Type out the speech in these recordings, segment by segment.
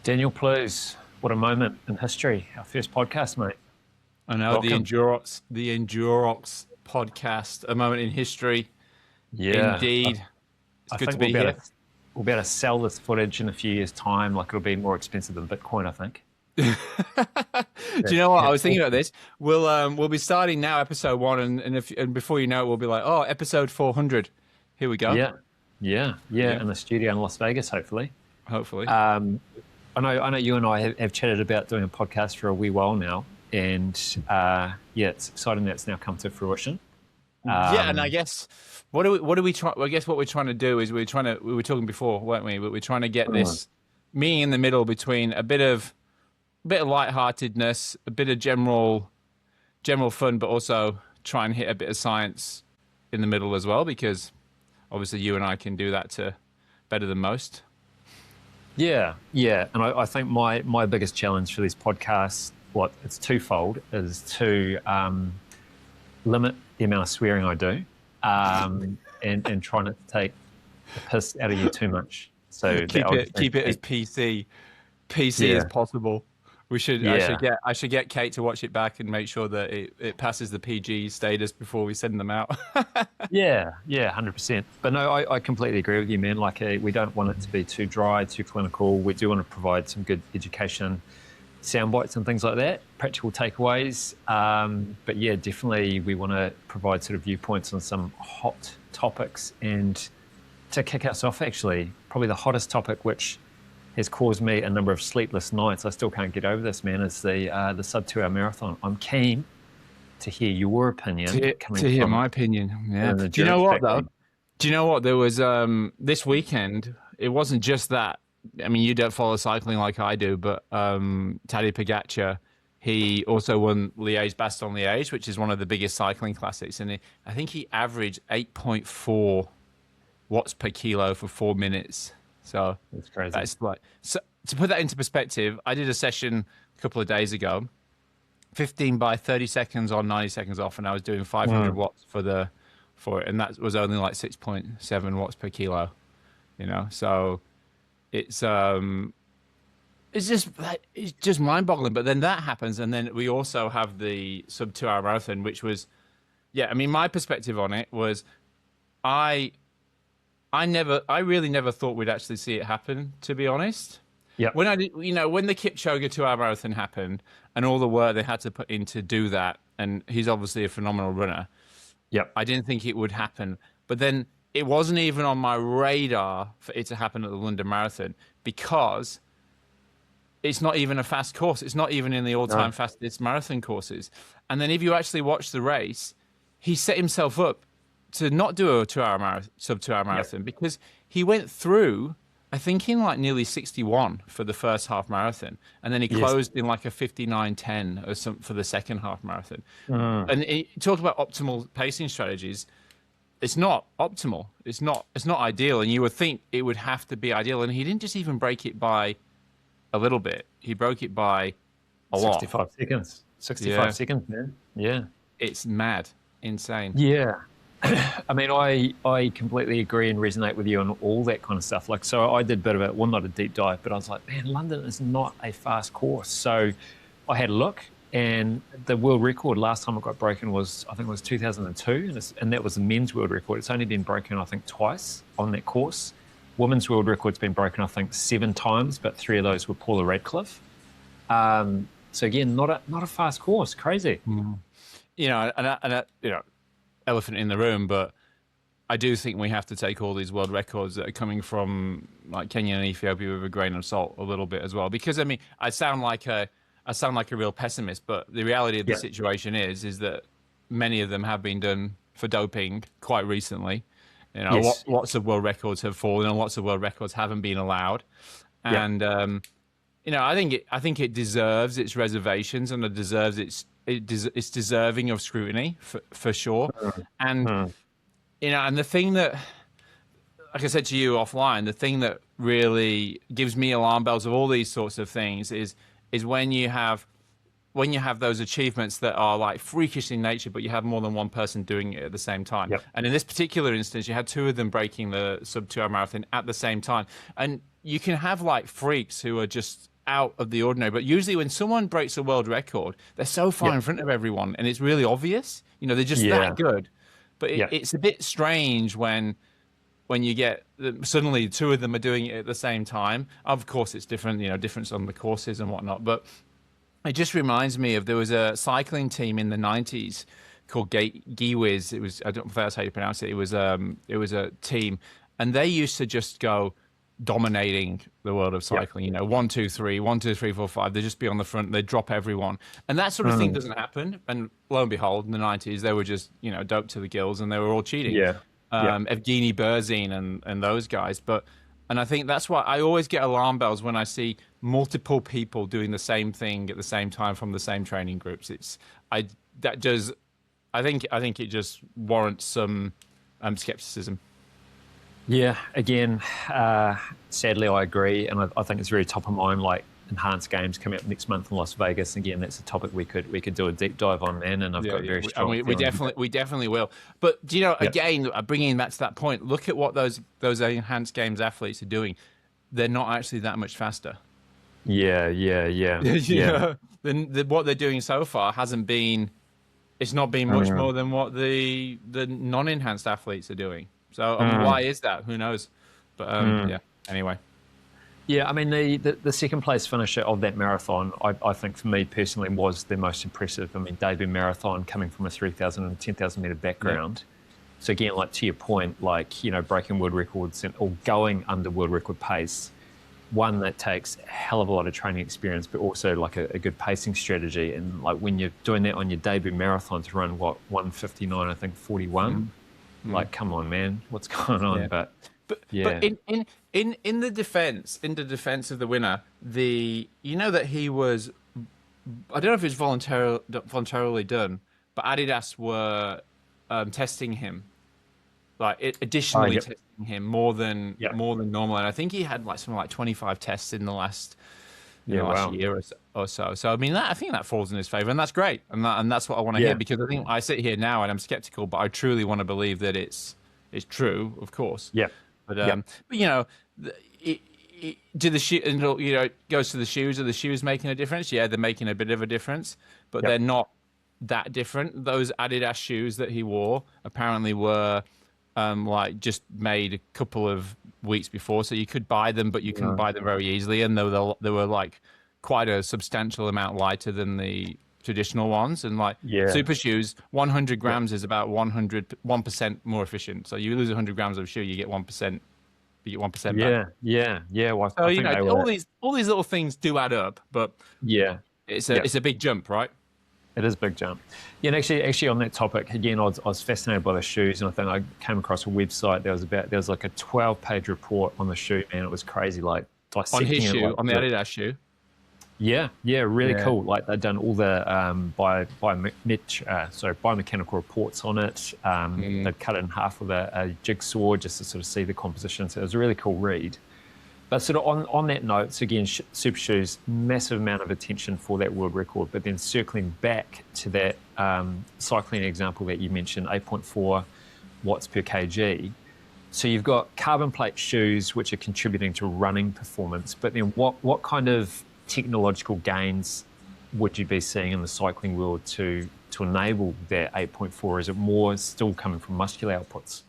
Daniel Plews, what a moment in history. Our first podcast, mate. I know. Welcome. the ENDUROX Podcast, a moment in history. Yeah. Indeed. It's good to be we'll here. We'll be able to sell this footage in a few years' time. Like, it'll be more expensive than Bitcoin, I think. Do you know what? I was thinking about this. We'll be starting now, episode 1, and before you know it, we'll be like, episode 400. Here we go. Yeah. In the studio in Las Vegas, hopefully. I know you and I have chatted about doing a podcast for a wee while now, and it's exciting that it's now come to fruition. And I guess what do we try? I guess what we're trying to do is we were talking before, weren't we? But we're trying to get this meeting in the middle between a bit of lightheartedness, a bit of general fun, but also try and hit a bit of science in the middle as well, because obviously you and I can do that better than most. Yeah, and I think my biggest challenge for these podcasts, it's twofold, is to limit the amount of swearing I do, and try not to take the piss out of you too much. So keep it as PC as possible. I should get Kate to watch it back and make sure that it passes the PG status before we send them out. Yeah, 100%. But no, I completely agree with you, man. Like, we don't want it to be too dry, too clinical. We do want to provide some good education, sound bites and things like that, practical takeaways. But yeah, definitely we want to provide sort of viewpoints on some hot topics. And to kick us off, actually, probably the hottest topic, which has caused me a number of sleepless nights. I still can't get over this, man. It's the sub 2 hour marathon. I'm keen to hear your opinion. To hear my opinion. Yeah. Do you know what though? Do you know what? There was this weekend. It wasn't just that. I mean, you don't follow cycling like I do, but Tadej Pogačar, he also won Liège-Bastogne-Liège, which is one of the biggest cycling classics, and I think he averaged 8.4 watts per kilo for 4 minutes. So that's crazy. So to put that into perspective, I did a session a couple of days ago, 15 by 30 seconds on, 90 seconds off, and I was doing 500 watts for it, and that was only like 6.7 watts per kilo. You know, so it's just mind-boggling. But then that happens, and then we also have the sub 2 hour marathon, which was, I mean, my perspective on it was, I really never thought we'd actually see it happen, to be honest. Yeah. When when the Kipchoge 2 hour marathon happened and all the work they had to put in to do that, and he's obviously a phenomenal runner. Yeah. I didn't think it would happen. But then it wasn't even on my radar for it to happen at the London Marathon, because it's not even a fast course. It's not even in the all-time fastest marathon courses. And then if you actually watch the race, he set himself up to not do a sub 2 hour marathon, because he went through, I think, in like nearly 61 for the first half marathon, and then he closed in like a 59:10 or something for the second half marathon. And he talked about optimal pacing strategies. It's not optimal. It's not ideal, and you would think it would have to be ideal. And he didn't just even break it by a little bit. He broke it by a lot. 65 seconds. 65 seconds, man. Yeah. It's mad. Insane. Yeah. I mean, I completely agree and resonate with you on all that kind of stuff. Like, so I did a bit of it, well, not a deep dive, but I was like, man, London is not a fast course. So I had a look, and the world record last time it got broken was, I think it was 2002, and that was the men's world record. It's only been broken, I think, twice on that course. Women's world record's been broken, I think, 7 times, but 3 of those were Paula Radcliffe. So again, not a fast course. Crazy. You know, elephant in the room, but I do think we have to take all these world records that are coming from like Kenya and Ethiopia with a grain of salt a little bit as well. Because I mean, I sound like a real pessimist, but the reality of the situation is that many of them have been done for doping quite recently. You know, lots of world records have fallen, and lots of world records haven't been allowed. And you know, I think it deserves its reservations, and it deserves it's deserving of scrutiny for sure. And you know, and the thing that, like I said to you offline, the thing that really gives me alarm bells of all these sorts of things is when you have those achievements that are like freakish in nature, but you have more than one person doing it at the same time. And in this particular instance, you had 2 of them breaking the sub 2 hour marathon at the same time. And you can have like freaks who are just out of the ordinary. But usually when someone breaks a world record, they're so far in front of everyone, and it's really obvious. You know, they're just that good. But it's a bit strange when you get suddenly two of them are doing it at the same time. Of course, it's different, you know, difference on the courses and whatnot. But it just reminds me of, there was a cycling team in the 90s called Giwiz. It was, I don't know if that's how you pronounce it. It was a team, and they used to just go dominating the world of cycling. You know, 1, 2, 3, 1, 2, 3, 4, 5. They'd just be on the front. They'd drop everyone, and that sort of thing doesn't happen. And lo and behold, in the 90s, they were just, you know, doped to the gills, and they were all cheating. Evgeny Berzin and those guys. And I think that's why I always get alarm bells when I see multiple people doing the same thing at the same time from the same training groups. I think it just warrants some skepticism. Yeah, again, sadly, I agree, and I think it's very top of mind. Like, enhanced games coming up next month in Las Vegas. Again, that's a topic we could do a deep dive on, man. And I've got very strong. We definitely will. But do you know, again, bringing back to that point, look at what those enhanced games athletes are doing. They're not actually that much faster. Yeah. What they're doing so far hasn't been. It's not been much more than what the non-enhanced athletes are doing. So why is that? Who knows? But anyway. Yeah, I mean, the second place finisher of that marathon, I think for me personally was the most impressive. I mean, debut marathon coming from a 3,000 and 10,000 meter background. So again, like to your point, like, you know, breaking world records or going under world record pace, one that takes a hell of a lot of training experience, but also like a good pacing strategy. And like when you're doing that on your debut marathon to run 1:59, I think 41, like, come on, man, what's going on? But in the defense of the winner, you know that he was, I don't know if it was voluntarily done, but Adidas were testing him, like additionally testing him more than normal, and I think he had like something like 25 tests in the last last year or so. So I mean, I think that falls in his favor, and that's great, and that's what I want to hear, because I think I sit here now and I'm skeptical, but I truly want to believe that it's true, of course. But you know, do the shoe, and you know, it goes to the shoes. Are the shoes making a difference? Yeah, they're making a bit of a difference, but they're not that different. Those Adidas shoes that he wore apparently were like just made a couple of weeks before, so you could buy them, but you couldn't buy them very easily, and they were like quite a substantial amount lighter than the traditional ones, and like super shoes, 100 grams is about 1% more efficient. So you lose 100 grams of shoe, you get 1%. You get 1% back. Well, so you know, all these little things do add up, but it's a big jump, right? It is a big jump. Yeah, and actually on that topic, again, I was fascinated by the shoes, and I think I came across a website. There was like a 12-page report on the shoe, man. It was crazy, like dissecting on his shoe, like, on the Adidas shoe. Yeah, really cool. Like they've done all the biomechanical reports on it. They've cut it in half with a jigsaw just to sort of see the composition. So it was a really cool read. But sort of on that note, so again, super shoes, massive amount of attention for that world record. But then circling back to that cycling example that you mentioned, 8.4 watts per kg. So you've got carbon plate shoes which are contributing to running performance. But then what kind of technological gains would you be seeing in the cycling world to enable that 8.4? Is it more still coming from muscular outputs?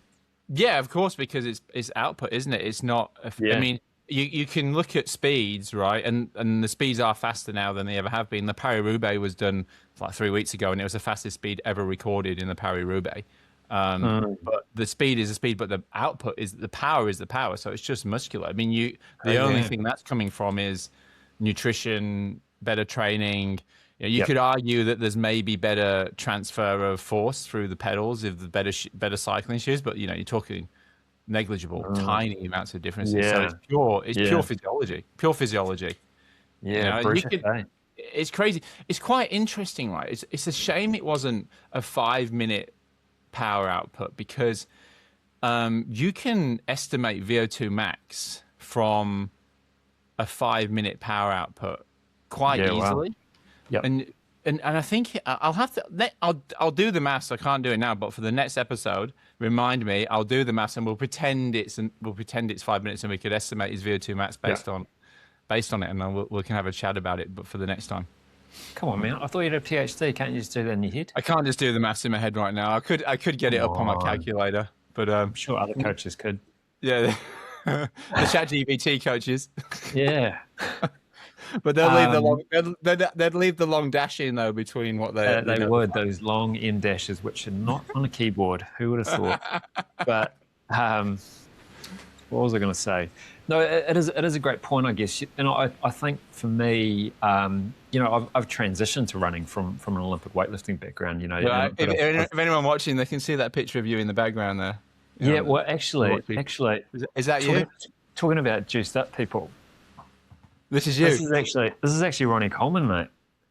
Yeah, of course, because it's output, isn't it? It's not. I mean, you can look at speeds, right? And the speeds are faster now than they ever have been. The Paris-Roubaix was done like 3 weeks ago, and it was the fastest speed ever recorded in the Paris-Roubaix. But the speed is the speed, but the output is the power. So it's just muscular. I mean, the only thing that's coming from is nutrition, better training. You could argue that there's maybe better transfer of force through the pedals of the better cycling shoes, but you know, you're talking negligible, tiny amounts of differences. So it's pure physiology. Yeah, it's crazy. It's quite interesting, right? It's a shame it wasn't a 5-minute power output, because you can estimate VO2 max from a 5-minute power output quite easily. And I think I'll do the maths. I can't do it now, but for the next episode, remind me. I'll do the maths, and we'll pretend it's 5 minutes, and we could estimate his VO2 max based on based on it, and then we can have a chat about it, but for the next time. Come on, man. I thought you had a PhD. Can't you just do that in your head? I can't just do the maths in my head right now. I could get it up on my calculator, but I'm sure other coaches could. Yeah, the ChatGPT coaches. Yeah. But they'll leave the long. They'd leave the long dash in though between what they would, those long end dashes, which are not on a keyboard. Who would have thought? But what was I going to say? No, it is a great point, I guess. And I think for me, I've transitioned to running from an Olympic weightlifting background. Yeah, if anyone watching, they can see that picture of you in the background there. Yeah, well, actually, is that you? Talking about juiced up people. This is you. This is actually Ronnie Coleman, mate.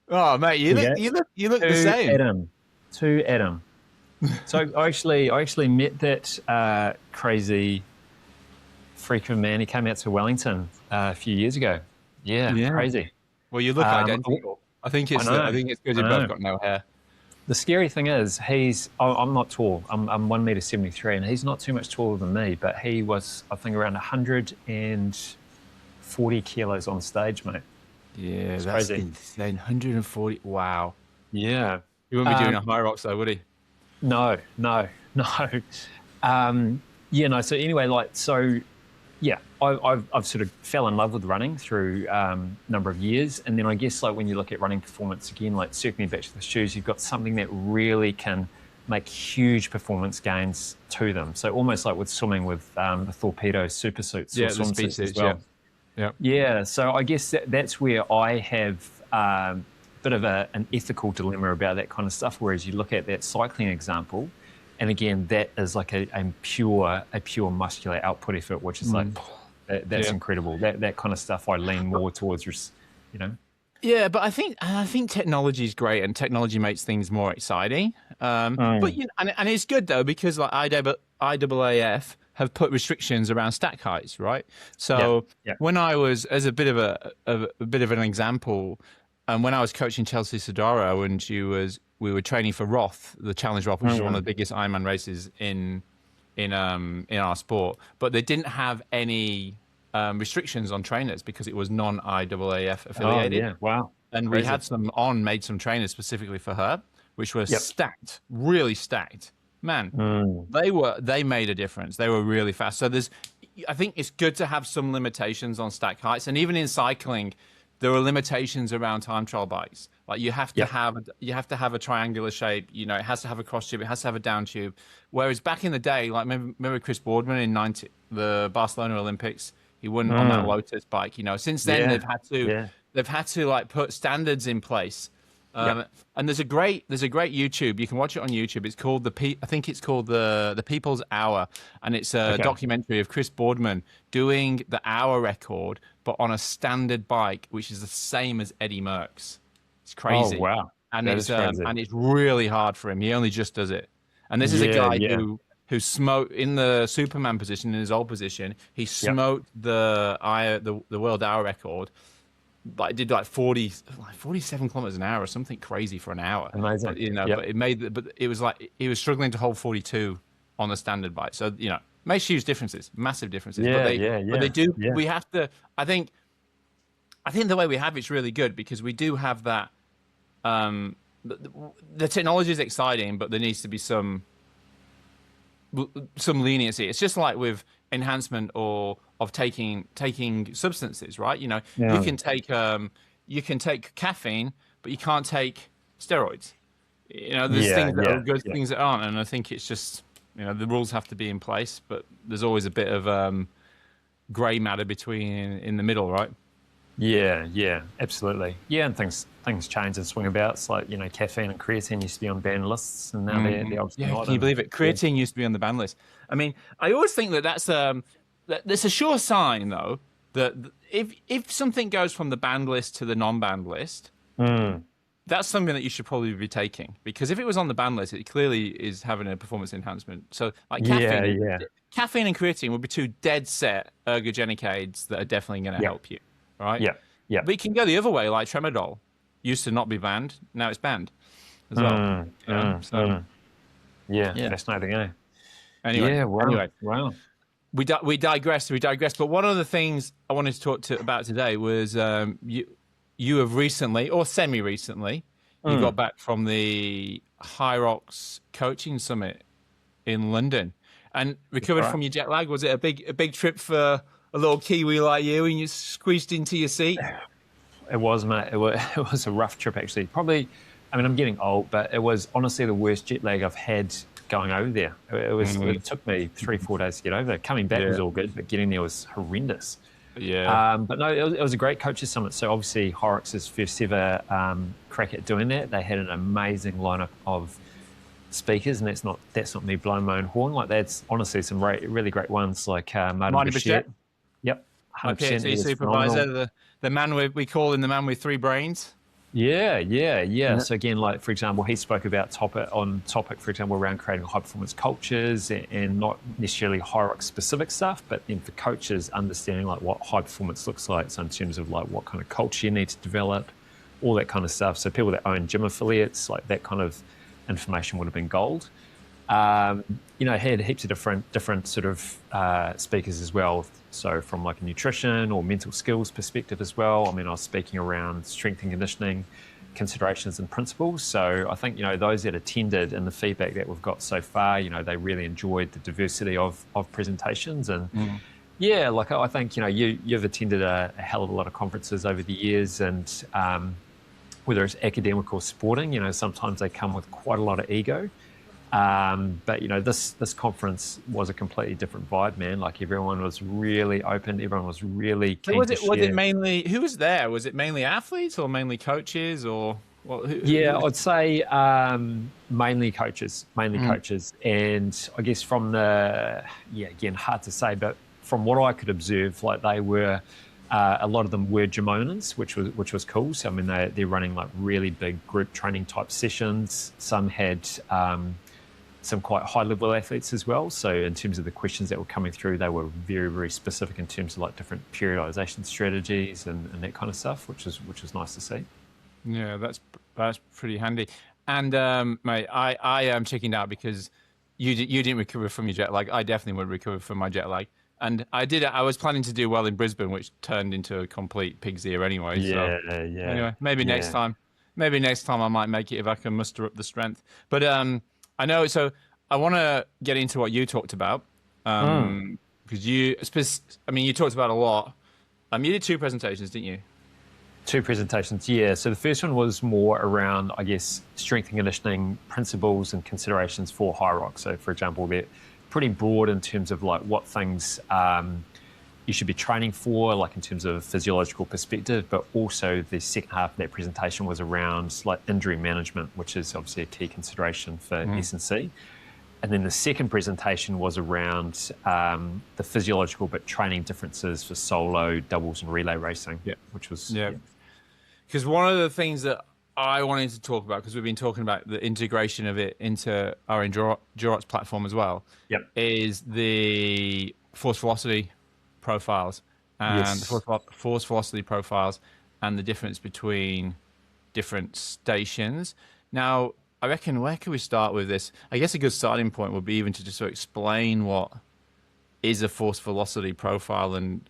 Oh, mate, you look the same. To Adam. So I actually met that crazy freak of a man. He came out to Wellington a few years ago. Yeah. Crazy. Well, you look identical. I think it's because you've both got no hair. The scary thing is, I'm not tall. I'm 1.73 m, and he's not too much taller than me. But he was, I think, around 140 kilos on stage, mate. Yeah, that's crazy. Insane. 140. Wow. Yeah. He wouldn't be doing a HYROX though, would he? No. So anyway, I've sort of fell in love with running through a number of years, and then I guess when you look at running performance again, circling back to the shoes, you've got something that really can make huge performance gains to them. So almost like with swimming with the torpedo super suits, or swim suits as well. Yeah. So I guess that's where I have a bit of an ethical dilemma about that kind of stuff. Whereas you look at that cycling example. And again, that is like a pure muscular output effort, which is that's incredible. That kind of stuff I lean more towards, Yeah, but I think technology is great, and technology makes things more exciting. But and it's good though, because IAAF have put restrictions around stack heights, right? So when I was, as a bit of an example, when I was coaching Chelsea Sodaro, and we were training for Roth, the Challenge Roth, which is one of the biggest Ironman races in our sport. But they didn't have any restrictions on trainers because it was non-IAAF affiliated. Oh, yeah. Wow. And Crazy. We had made some trainers specifically for her, which were stacked, really stacked. Man, they made a difference. They were really fast. So I think it's good to have some limitations on stack heights, and even in cycling, there are limitations around time trial bikes. Like you have to have a triangular shape. It has to have a cross tube. It has to have a down tube. Whereas back in the day, remember Chris Boardman in the Barcelona Olympics, he won on that Lotus bike. Since then they've had to put standards in place. And there's a great YouTube. You can watch it on YouTube. It's called the People's Hour, and it's a documentary of Chris Boardman doing the hour record, but on a standard bike, which is the same as Eddie Merckx. It's crazy. Oh wow! And it's really hard for him. He only just does it. And this is a guy who smoked in the Superman position, in his old position. He smoked the world hour record. But it did 47 kilometers an hour or something crazy for an hour. Amazing. But it was he was struggling to hold 42 on the standard bike. So makes huge differences, massive differences. But they do. Yeah. We have to. I think the way we have it's really good, because we do have that. The technology is exciting, but there needs to be some leniency. It's just like with enhancement or of taking substances, right? You can take caffeine, but you can't take steroids. There's things that are good, things that aren't, and I think it's just the rules have to be in place, but there's always a bit of grey matter in the middle, right? Yeah, absolutely. Yeah, and things change and swing about. It's like caffeine and creatine used to be on ban lists, and now they're obviously not. Can you believe it? Creatine used to be on the ban list. I mean, I always think that's a sure sign, though, that if something goes from the banned list to the non-banned list, that's something that you should probably be taking, because if it was on the ban list, it clearly is having a performance enhancement. So, caffeine and creatine would be two dead set ergogenic aids that are definitely going to help you, right? Yeah. But you can go the other way, like tramadol. Used to not be banned, now it's banned as well. Fascinating, eh? Anyway, wow. we digress. But one of the things I wanted to talk about today was you have recently, or semi-recently, you got back from the HYROX coaching summit in London and recovered from your jet lag. Was it a big trip for a little Kiwi like you, and you squeezed into your seat? It was, mate. It was a rough trip, actually. Probably, I mean, I'm getting old, but it was honestly the worst jet lag I've had going over there. It took me 3-4 days to get over there. Coming back was all good, but getting there was horrendous. Yeah. But no, it was a great coaches summit. So obviously HYROX's first ever crack at doing that. They had an amazing lineup of speakers, and that's not me blowing my own horn. Like, that's honestly some really great ones, like Martin Bichette. Yep, 100%. My PhD supervisor, the man we call him the man with three brains. Yeah. So again, like, for example, he spoke about topic, for example, around creating high performance cultures, and not necessarily HYROX specific stuff, but then for coaches understanding like what high performance looks like. So in terms of like what kind of culture you need to develop, all that kind of stuff. So people that own gym affiliates, like that kind of information would have been gold. Had heaps of different sort of speakers as well. So from like a nutrition or mental skills perspective as well. I mean, I was speaking around strength and conditioning considerations and principles. So I think, those that attended and the feedback that we've got so far, they really enjoyed the diversity of presentations. And like, I think, you've attended a hell of a lot of conferences over the years, and whether it's academic or sporting, sometimes they come with quite a lot of ego. But this conference was a completely different vibe, man. Like, everyone was really open. Everyone was really keen to share. Was it mainly, who was there? Was it mainly athletes or mainly coaches, or what? I'd say mainly coaches. And I guess from again, hard to say, but from what I could observe, like, they were, a lot of them were gym owners, which was cool. So I mean, they're running like really big group training type sessions. Some had some quite high-level athletes as well. So in terms of the questions that were coming through, they were very, very specific in terms of like different periodization strategies and that kind of stuff, which is nice to see. Yeah, that's pretty handy. And mate, I am checking out because you didn't recover from your jet lag. I definitely would recover from my jet lag. And I was planning to do well in Brisbane, which turned into a complete pig's ear anyway. Yeah. Anyway, maybe next time I might make it if I can muster up the strength. But I know, so I want to get into what you talked about, because you talked about a lot. You did 2 presentations, didn't you? 2 presentations, yeah. So the first one was more around, I guess, strength and conditioning principles and considerations for HYROX. So, for example, they're pretty broad in terms of like what things you should be training for, like in terms of physiological perspective, but also the second half of that presentation was around like injury management, which is obviously a key consideration for S&C. And then the second presentation was around the physiological but training differences for solo, doubles, and relay racing, which was... Because one of the things that I wanted to talk about, because we've been talking about the integration of it into our ENDUROX platform as well, is the force velocity profiles and the force velocity profiles and the difference between different stations. Now, I reckon, where can we start with this? I guess a good starting point would be even to just sort of explain what is a force velocity profile and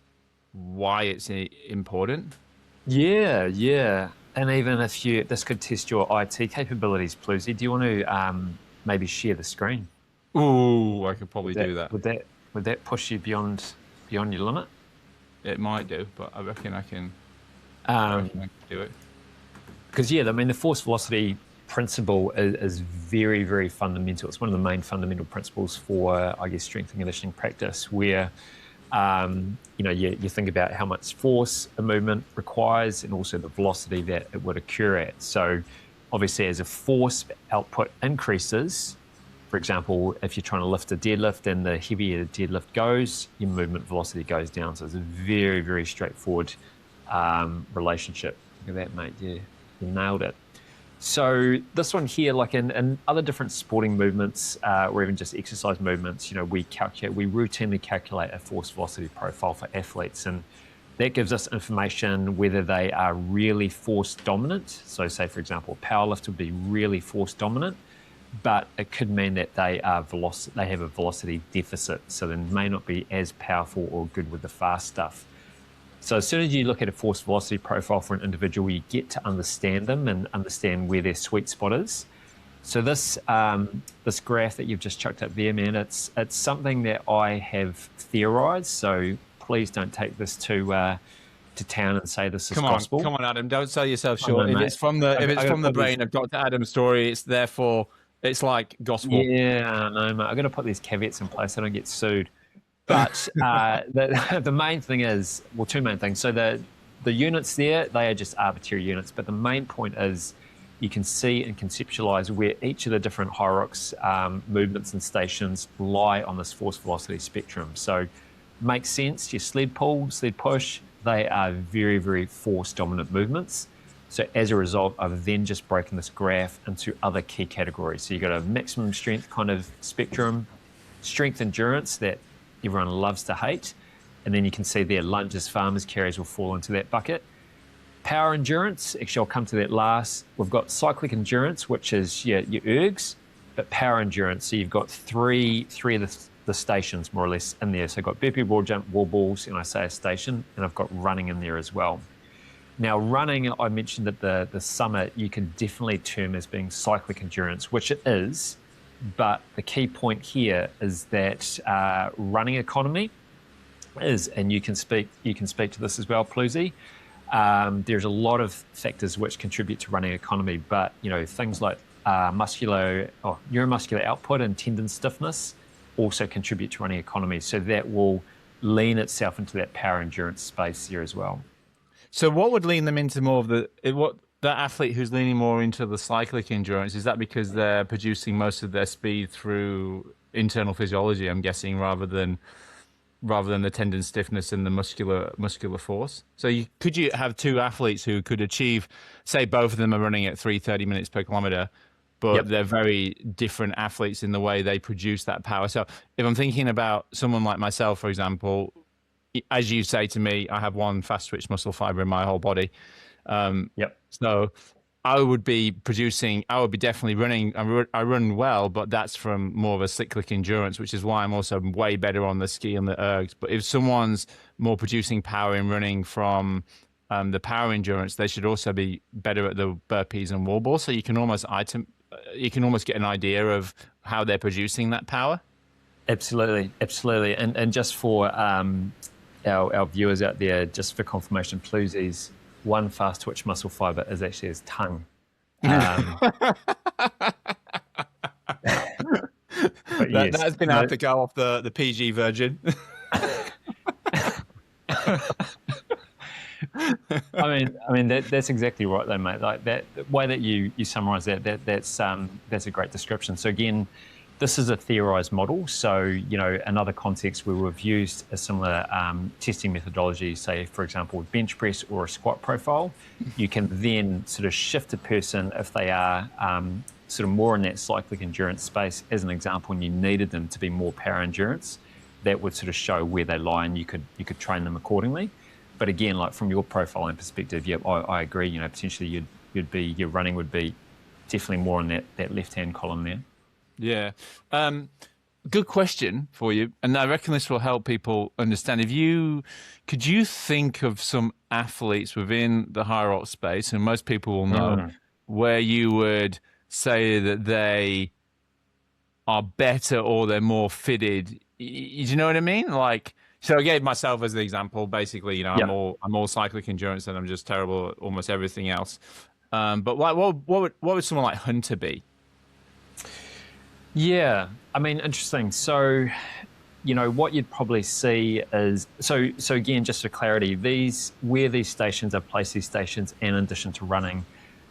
why it's important. Yeah. And even if this could test your IT capabilities, Plews, do you want to maybe share the screen? Ooh, I could probably do that. Would that push you beyond your limit? It might do, but I reckon I can do it. Because the force velocity principle is very, very fundamental. It's one of the main fundamental principles for, I guess, strength and conditioning practice, where you think about how much force a movement requires and also the velocity that it would occur at. So obviously, as a force output increases, for example, if you're trying to lift a deadlift and the heavier the deadlift goes, your movement velocity goes down. So it's a very, very straightforward relationship. Look at that, mate. Yeah, you nailed it. So this one here, like in other different sporting movements or even just exercise movements, we routinely calculate a force velocity profile for athletes, and that gives us information whether they are really force dominant. So say, for example, a powerlift would be really force dominant but it could mean that they have a velocity deficit, so they may not be as powerful or good with the fast stuff. So as soon as you look at a force velocity profile for an individual, you get to understand them and understand where their sweet spot is. So this this graph that you've just chucked up there, man, it's something that I have theorized. So please don't take this to town and say this is gospel. Come on, Adam, don't sell yourself short. If it's from the brain of Dr. Adam Storey, it's like gospel. Yeah, no, mate. I'm going to put these caveats in place so I don't get sued. But the main thing is, well, two main things. So the units there, they are just arbitrary units. But the main point is you can see and conceptualize where each of the different HYROX movements and stations lie on this force velocity spectrum. So makes sense. Your sled pull, sled push, they are very, very force dominant movements. So as a result, I've then just broken this graph into other key categories. So you've got a maximum strength kind of spectrum, strength endurance that everyone loves to hate. And then you can see there lunges, farmers, carries will fall into that bucket. Power endurance, actually I'll come to that last. We've got cyclic endurance, which is your ergs, but power endurance. So you've got three of the stations more or less in there. So I've got burpee, wall jump, wall balls, and I say a station, and I've got running in there as well. Now running, I mentioned at the summit, you can definitely term as being cyclic endurance, which it is, but the key point here is that running economy is, and you can speak to this as well, Plusy. There's a lot of factors which contribute to running economy, but things like neuromuscular output and tendon stiffness also contribute to running economy. So that will lean itself into that power endurance space here as well. So what would lean them into more of the athlete who's leaning more into the cyclic endurance? Is that because they're producing most of their speed through internal physiology, I'm guessing, rather than the tendon stiffness and the muscular force? So could you have two athletes who could achieve, say both of them are running at 3:30 minutes per kilometer, but they're very different athletes in the way they produce that power. So if I'm thinking about someone like myself, for example, as you say to me, I have one fast twitch muscle fiber in my whole body. So I would be definitely running. I run well, but that's from more of a cyclic endurance, which is why I'm also way better on the ski and the ergs. But if someone's more producing power in running from the power endurance, they should also be better at the burpees and wall balls. So you can almost get an idea of how they're producing that power. Absolutely. And just for our viewers out there, just for confirmation, Plusy's one fast twitch muscle fiber is actually his tongue. But yes, that's been out to go off the PG virgin. I mean that's exactly right though, mate. Like that the way that you summarize that's a great description. So again, this is a theorized model. So, another context where we've used a similar testing methodology, say, for example, bench press or a squat profile, you can then sort of shift a person if they are sort of more in that cyclic endurance space, as an example, and you needed them to be more power endurance, that would sort of show where they lie and you could train them accordingly. But again, like from your profiling perspective, I agree, potentially your running would be definitely more in that left-hand column there. Yeah. Good question for you. And I reckon this will help people understand. Could you think of some athletes within the HYROX space, and most people will know, where you would say that they are better or they're more fitted? Do you know what I mean? So I gave myself as the example, basically, I'm all cyclic endurance and I'm just terrible at almost everything else. But what would someone like Hunter be? Yeah, I mean, interesting. So, what you'd probably see is, so again, just for clarity, where these stations are placed, these stations, in addition to running,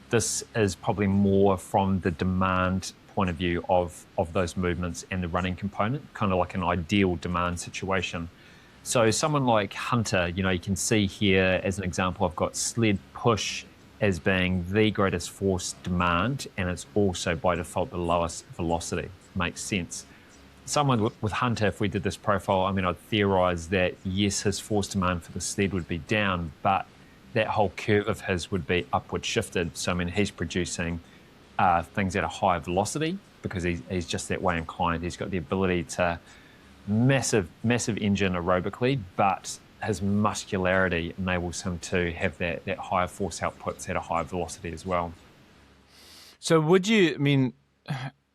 this is probably more from the demand point of view of those movements and the running component, kind of like an ideal demand situation. So someone like Hunter, you can see here as an example, I've got sled push as being the greatest force demand, and it's also by default the lowest velocity. Makes sense. Someone with Hunter, if we did this profile, I'd theorize that yes, his force demand for the sled would be down, but that whole curve of his would be upward shifted. So he's producing things at a higher velocity, because he's just that way inclined. He's got the ability to massive engine aerobically, but his muscularity enables him to have that higher force outputs at a higher velocity as well. So would you, I mean,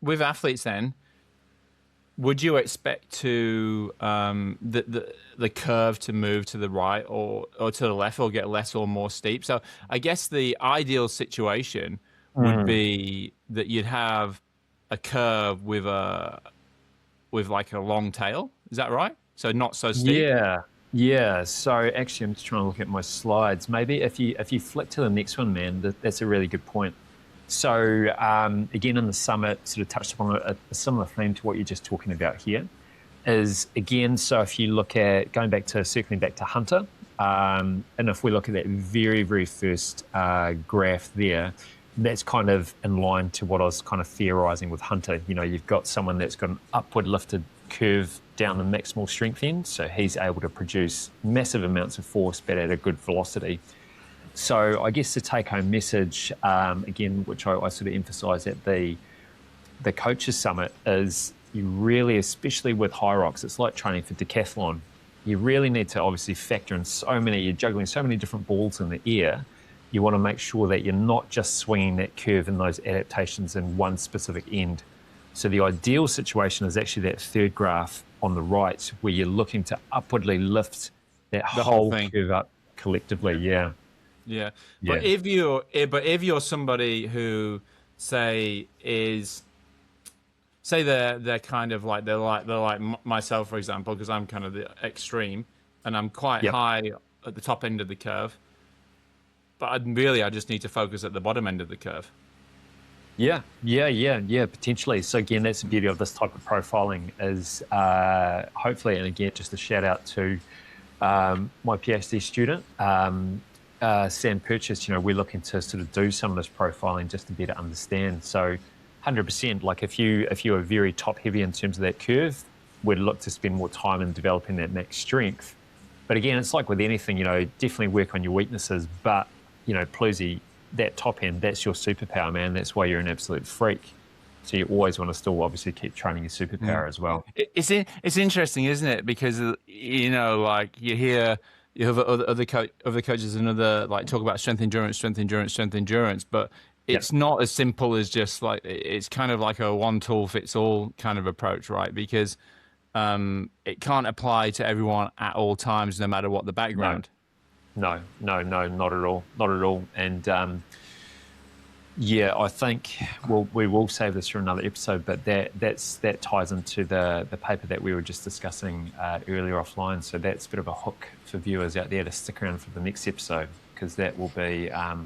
with athletes then, would you expect to the curve to move to the right or to the left, or get less or more steep? So I guess the ideal situation would be that you'd have a curve with like a long tail. Is that right? So not so steep. Yeah. So actually, I'm just trying to look at my slides. Maybe if you flick to the next one, man, that's a really good point. So again, in the summit, sort of touched upon a similar theme to what you're just talking about here. Is again, so if you look at circling back to Hunter, and if we look at that very, very first graph there, that's kind of in line to what I was kind of theorizing with Hunter. You know, you've got someone that's got an upward lifted curve down the maximal strength end, so he's able to produce massive amounts of force, but at a good velocity. So I guess the take-home message, again, which I sort of emphasise at the Coaches Summit, is you really, especially with HYROX, it's like training for decathlon. You really need to obviously factor in you're juggling so many different balls in the air. You want to make sure that you're not just swinging that curve and those adaptations in one specific end. So the ideal situation is actually that third graph on the right, where you're looking to upwardly lift that whole curve up collectively. Yeah. But if you're somebody who they're kind of like they're like myself, for example, because I'm kind of the extreme and I'm quite high at the top end of the curve, but I just need to focus at the bottom end of the curve. Yeah, potentially. So again, that's the beauty of this type of profiling is hopefully, and again, just a shout out to my PhD student, Sam Purchase. You know, we're looking to sort of do some of this profiling just to better understand. So 100%, like if you are very top heavy in terms of that curve, we'd look to spend more time in developing that max strength. But again, it's like with anything, you know, definitely work on your weaknesses, but you know, Plewsy, that top end, that's your superpower, man. That's why you're an absolute freak. So you always want to still obviously keep training your superpower as well. It's interesting, isn't it? Because, you know, like you have other coaches and other like talk about strength endurance, but it's not as simple as just like, it's kind of like a one tool fits all kind of approach, right? Because it can't apply to everyone at all times, no matter what the background. No, not at all. And I think we will save this for another episode, but that ties into the paper that we were just discussing earlier offline. So that's a bit of a hook for viewers out there to stick around for the next episode, because that will be a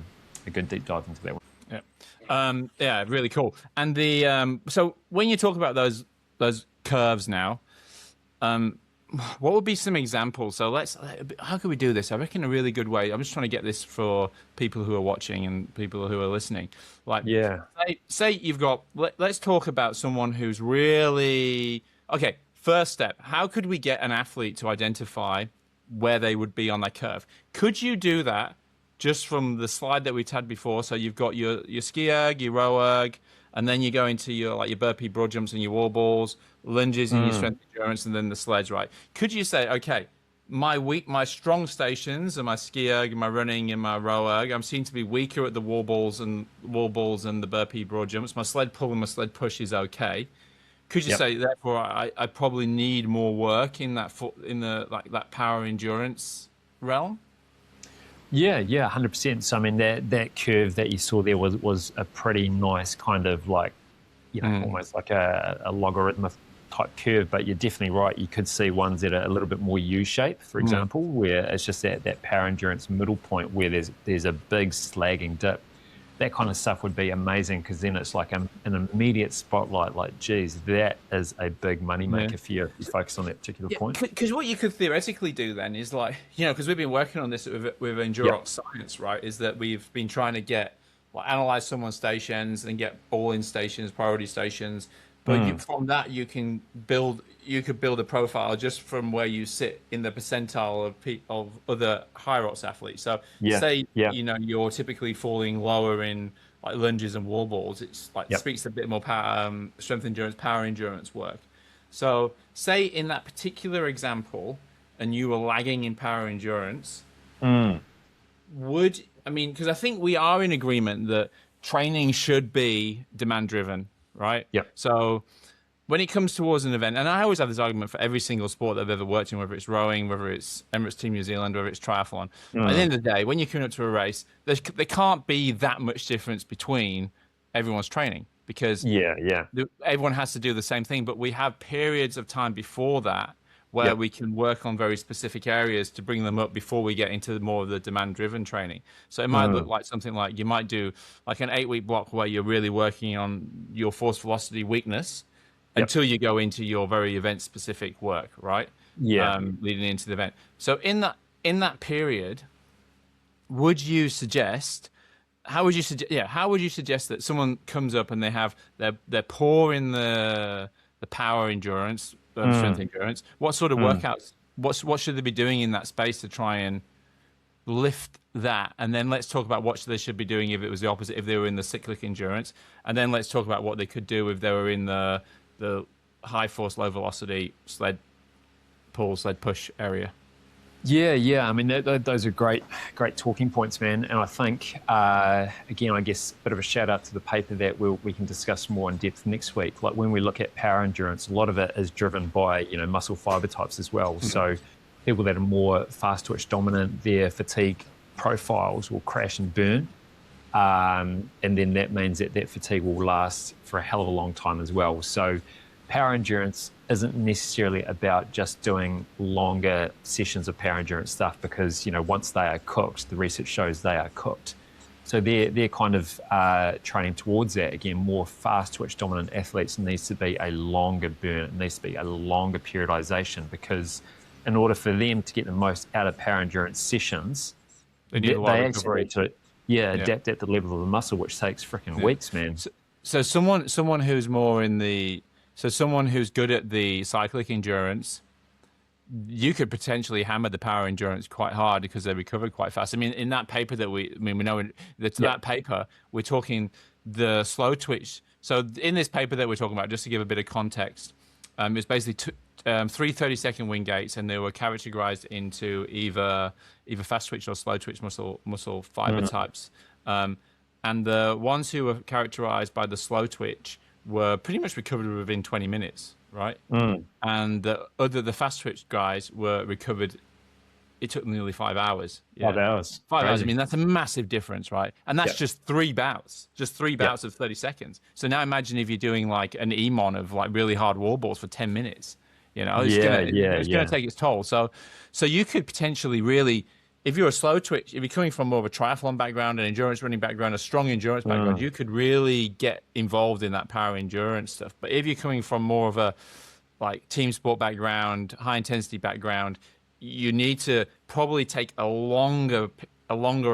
good deep dive into that one. Really cool. And the so when you talk about those curves now, what would be some examples? So how can we do this? I reckon a really good way. I'm just trying to get this for people who are watching and people who are listening. Like, say you've got, let's talk about someone who's really, okay, first step, how could we get an athlete to identify where they would be on that curve? Could you do that just from the slide that we had before? So you've got your ski erg, your row erg, and then you go into your burpee broad jumps and your wall balls, lunges and your strength endurance, and then the sleds, right? Could you say, okay, my strong stations are my ski erg, my running, and my row erg. I'm seen to be weaker at the wall balls and the burpee broad jumps. My sled pull and my sled push is okay. Could you say, therefore, I probably need more work in that power endurance realm? Yeah, 100%. So I mean, that curve that you saw there was a pretty nice kind of like, you know, almost like a logarithmic type curve. But you're definitely right. You could see ones that are a little bit more U-shaped, for example, where it's just that power endurance middle point where there's a big slagging dip. That kind of stuff would be amazing, because then it's like an immediate spotlight. Like, geez, that is a big moneymaker for you if you focus on that particular point. Because what you could theoretically do then is like, you know, because we've been working on this with ENDUROX science, right? Is that we've been trying to analyze someone's stations and get all-in stations, priority stations. But from that, you could build a profile just from where you sit in the percentile of other HYROX athletes. So say you know, you're typically falling lower in like lunges and wall balls. It's like Yep. speaks a bit more power, strength endurance, power endurance work. So say in that particular example, and you were lagging in power endurance, because I think we are in agreement that training should be demand driven, right? Yep. So when it comes towards an event, and I always have this argument for every single sport that I've ever worked in, whether it's rowing, whether it's Emirates Team New Zealand, whether it's triathlon. At the end of the day, when you're coming up to a race, there can't be that much difference between everyone's training, because everyone has to do the same thing, but we have periods of time before that where we can work on very specific areas to bring them up before we get into more of the demand-driven training. So it might look like something like you might do like an 8-week block where you're really working on your force velocity weakness until you go into your very event-specific work, right? Leading into the event. So in that period, would you suggest? How would you suggest that someone comes up and they have they're poor in the power endurance, strength endurance? What sort of workouts? What should they be doing in that space to try and lift that? And then let's talk about what they should be doing if it was the opposite, if they were in the cyclic endurance. And then let's talk about what they could do if they were in the high force, low velocity sled pull, sled push area. Yeah. I mean, those are great talking points, man. And I think, again, I guess a bit of a shout out to the paper that we can discuss more in depth next week. Like when we look at power endurance, a lot of it is driven by, muscle fiber types as well. So people that are more fast twitch dominant, their fatigue profiles will crash and burn. And then that means that fatigue will last for a hell of a long time as well. So power endurance isn't necessarily about just doing longer sessions of power endurance stuff, because once they are cooked, the research shows they are cooked. So they're kind of training towards that. Again, more fast twitch dominant athletes needs to be a longer burn. It needs to be a longer periodization, because in order for them to get the most out of power endurance sessions, they need a lot of recovery. Adapt at the level of the muscle, which takes freaking weeks, man. So someone who's more in the someone who's good at the cyclic endurance, you could potentially hammer the power endurance quite hard because they recovered quite fast. I mean, in that paper we know that paper, we're talking the slow twitch. So in this paper that we're talking about, just to give a bit of context, it's basically three 30-second wing gaits, and they were categorized into either fast twitch or slow twitch muscle fiber types. And the ones who were characterized by the slow twitch were pretty much recovered within 20 minutes, right? And the fast twitch guys were recovered. It took nearly 5 hours. 5 hours. 5 hours. I mean, that's a massissive difference, right? And that's just 3 bouts, of 30 seconds. So now imagine if you're doing like an EMON of like really hard wall balls for 10 minutes. It's going to take its toll. So you could potentially really, if you're a slow twitch, if you're coming from more of a triathlon background, an endurance running background, a strong endurance background, you could really get involved in that power endurance stuff. But if you're coming from more of a like team sport background, high intensity background, you need to probably take a longer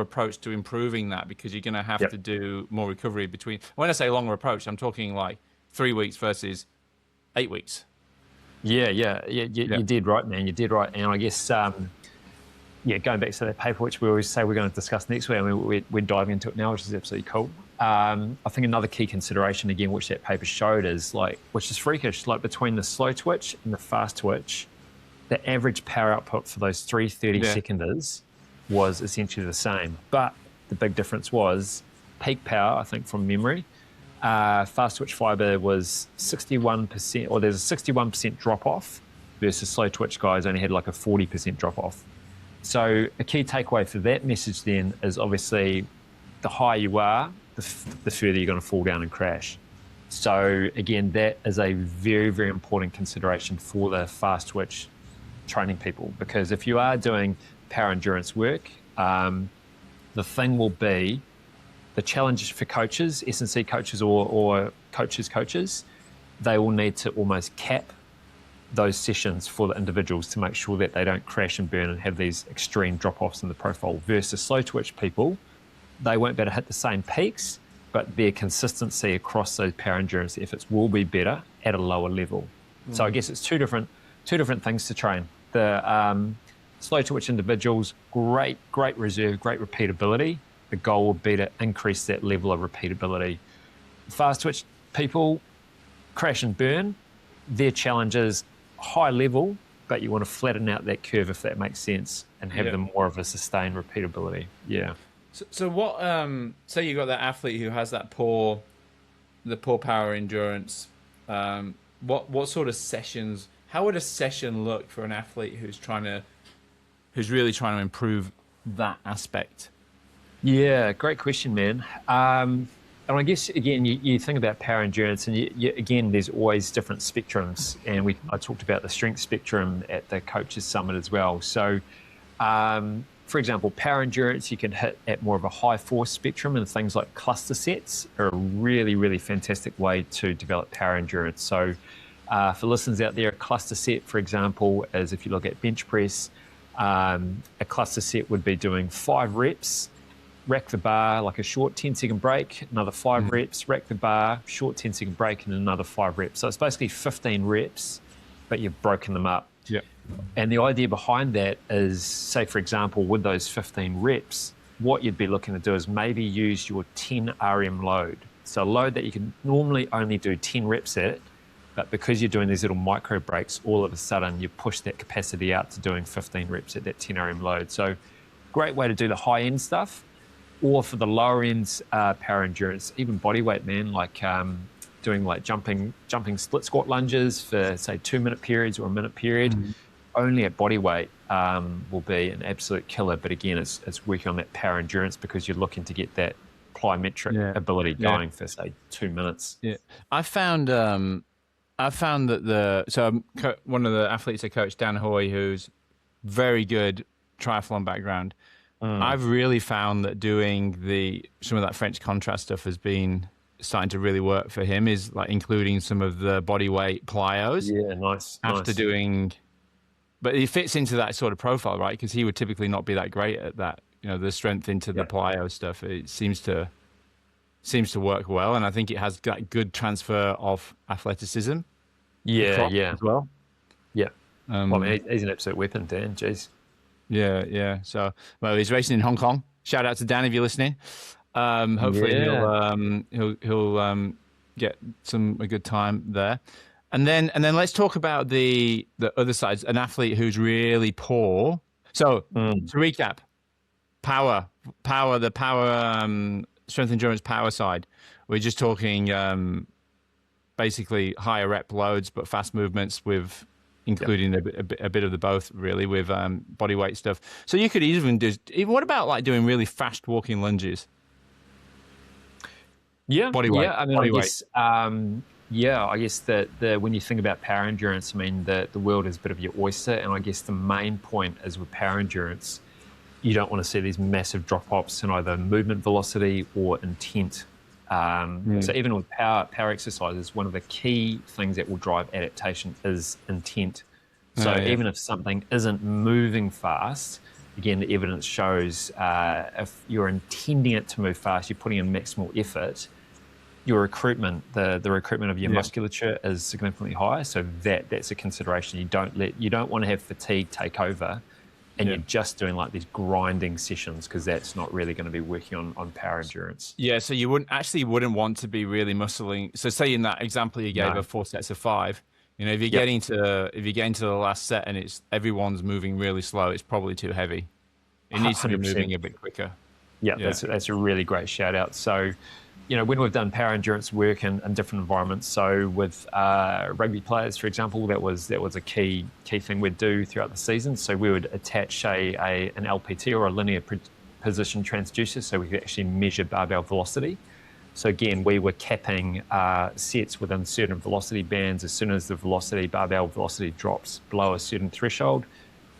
approach to improving that, because you're going to have to do more recovery between. When I say longer approach, I'm talking like 3 weeks versus 8 weeks. You did right, man. You did right. And I guess, going back to that paper, which we always say we're going to discuss next week, I mean, we're diving into it now, which is absolutely cool. I think another key consideration, again, which that paper showed is which is freakish, like between the slow twitch and the fast twitch, the average power output for those 3 30-seconders was essentially the same. But the big difference was peak power, I think from memory, fast twitch fiber was 61%, or there's a 61% drop off, versus slow twitch guys only had like a 40% drop off. So a key takeaway for that message then is obviously the higher you are, the further you're going to fall down and crash. So again, that is a very, very important consideration for the fast twitch training people, because if you are doing power endurance work, the thing will be, the challenge for coaches, S&C coaches or coaches, they will need to almost cap those sessions for the individuals to make sure that they don't crash and burn and have these extreme drop-offs in the profile. Versus slow twitch people, they won't be able to hit the same peaks, but their consistency across those power endurance efforts will be better at a lower level. So I guess it's two different things to train. The slow twitch individuals, great reserve, great repeatability. the goal would be to increase that level of repeatability. Fast twitch people crash and burn. Their challenge is high level, but you want to flatten out that curve, if that makes sense, and have them more of a sustained repeatability. Yeah. So what? Say you got that athlete who has that poor power endurance. What sort of sessions? How would a session look for an athlete who's really trying to improve that aspect? Yeah, great question, man. And I guess, again, you think about power endurance, and again, there's always different spectrums. And I talked about the strength spectrum at the Coaches Summit as well. So, for example, power endurance, you can hit at more of a high force spectrum, and things like cluster sets are a really, really fantastic way to develop power endurance. So for listeners out there, a cluster set, for example, is if you look at bench press, a cluster set would be doing 5 reps, rack the bar, like a short 10-second break, another 5 reps, rack the bar, short 10-second break, and another 5 reps. So it's basically 15 reps, but you've broken them up. Yeah. And the idea behind that is, say, for example, with those 15 reps, what you'd be looking to do is maybe use your 10 RM load. So a load that you can normally only do 10 reps at, but because you're doing these little micro breaks, all of a sudden you push that capacity out to doing 15 reps at that 10 RM load. So great way to do the high end stuff. Or for the lower ends, power endurance, even body weight, man, like doing like jumping split squat lunges for, say, 2-minute periods or a minute period, only at body weight will be an absolute killer. But again, it's working on that power endurance because you're looking to get that plyometric ability going for, say, 2 minutes. Yeah, I found that one of the athletes I coach, Dan Hoy, who's very good triathlon background. I've really found that doing some of that French contrast stuff has been starting to really work for him, is like including some of the body weight plyos. Yeah, nice. After doing, but he fits into that sort of profile, right? Because he would typically not be that great at that. You know, the strength into the plyo stuff. It seems to work well, and I think it has that good transfer of athleticism. Yeah, as well. Yeah. Well, I mean, he's an absolute weapon, Dan. Jeez. Yeah. So, well, he's racing in Hong Kong. Shout out to Dan if you're listening. Hopefully he'll get a good time there. And then let's talk about the other side, an athlete who's really poor. So to recap, the power strength endurance power side. We're just talking basically higher rep loads but fast movements with including a bit of the both, really, with body weight stuff. So you could even what about like doing really fast walking lunges? Yeah, body weight. Yeah, I mean, I guess that when you think about power endurance, I mean, the world is a bit of your oyster, and I guess the main point is with power endurance, you don't want to see these massive drop-offs in either movement velocity or intent. So even with power exercises, one of the key things that will drive adaptation is intent. So even if something isn't moving fast, again, the evidence shows if you're intending it to move fast, you're putting in maximal effort, your recruitment, the recruitment of your musculature is significantly higher. So that's a consideration. You don't want to have fatigue take over, and you're just doing like these grinding sessions, because that's not really going to be working on power endurance. Yeah, so you wouldn't want to be really muscling. So say in that example you gave of 4 sets of 5, you know, if you're getting to the last set and everyone's moving really slow, it's probably too heavy. It needs to be moving a bit quicker. Yeah. That's a really great shout out. So, you know, when we've done power endurance work in different environments, so with rugby players, for example, that was a key thing we'd do throughout the season. So we would attach, say, an LPT or a linear position transducer, so we could actually measure barbell velocity. So again, we were capping sets within certain velocity bands. As soon as the barbell velocity drops below a certain threshold,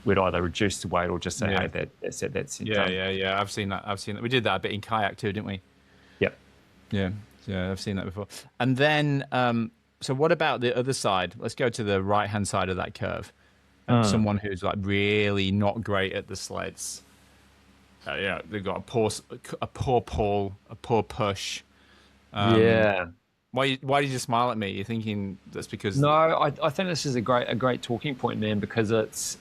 we'd either reduce the weight or just say, hey, that's it, that's it. Yeah. I've seen that. We did that a bit in kayak too, didn't we? Yep. Yeah, I've seen that before. And then, so what about the other side? Let's go to the right-hand side of that curve. Someone who's like really not great at the sleds. They've got a poor pull, a poor push. Why did you smile at me? You're thinking that's because... No, I think this is a great talking point, man, because it's